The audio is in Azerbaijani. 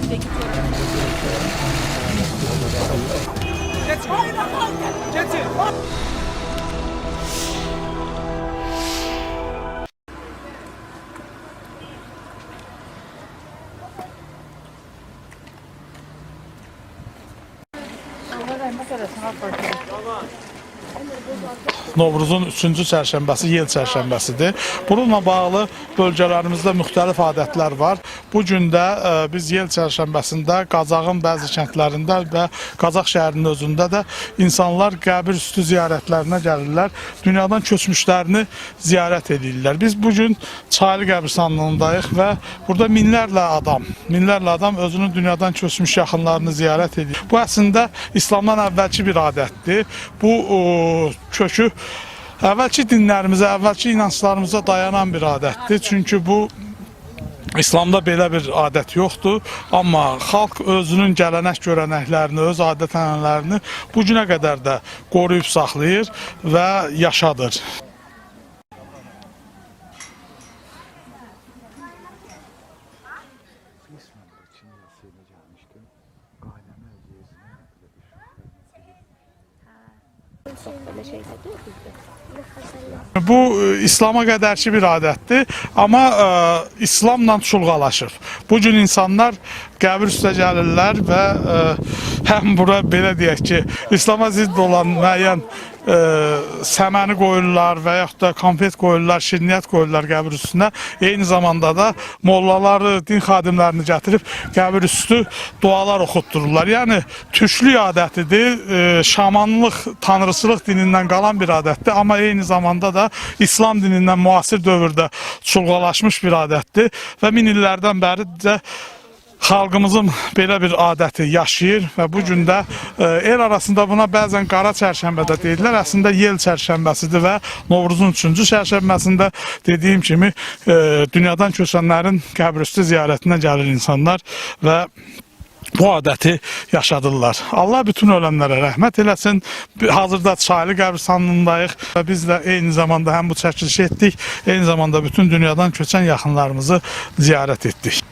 Geçin. Novruzun 3-cü çərşənbəsi yel çərşənbəsidir. Bununla bağlı bölgələrimizdə müxtəlif adətlər var. Bu gün də biz yel çərşənbəsində Qazaxın bəzi kəndlərində və Qazax şəhərinin özündə də insanlar qəbir üstü ziyarətlərinə gəlirlər. Dünyadan köçmüşlərini ziyarət edirlər. Biz bugün Çaylı qəbirstanlığındayıq və burada minlərlə adam özünün dünyadan köçmüş yaxınlarını ziyarət edir. Bu əslində İslamdan əvvəlki bir adətdir. Bu kökü əvvəlki dinlərimizə, əvvəlki inanclarımıza dayanan bir adətdir. Çünki bu İslamda belə bir adət yoxdur. Amma xalq özünün gələnək görənəklərini, öz adət-ənənələrini bu günə qədər də qoruyub saxlayır və yaşadır. Bu İslama qədərki bir adətdir, amma İslamla çulğalaşıb. Bu gün insanlar qəbir üstə gəlirlər və həm bura belə deyək ki, İslama zidd olan müəyyən səməni qoyurlar və yaxud da konfet qoyurlar, şirniyyat qoyurlar qəbir üstünə. Eyni zamanda da mollaları, din xadimlərini gətirib qəbir üstü dualar oxutdururlar. Yəni, türklük adətidir, şamanlıq, tanrıçılıq dinindən qalan bir adətdir, amma eyni zamanda da İslam dinindən müasir dövrdə çulğalaşmış bir adətdir və min illərdən bəri də xalqımızın belə bir adəti yaşayır və bu gün də el arasında buna bəzən qara çərşənbə də deyirlər. Əslində yel çərşənbəsidir və Novruzun 3-cü çərşənbəsində dediyim kimi dünyadan köçənlərin qəbrüstü ziyarətinə gəlir insanlar və bu adəti yaşadırlar. Allah bütün ölənlərə rəhmət eləsin. Hazırda Çaylı qəbirstanlığındayıq və biz də eyni zamanda həm bu çəkilişi etdik, eyni zamanda bütün dünyadan köçən yaxınlarımızı ziyarət etdik.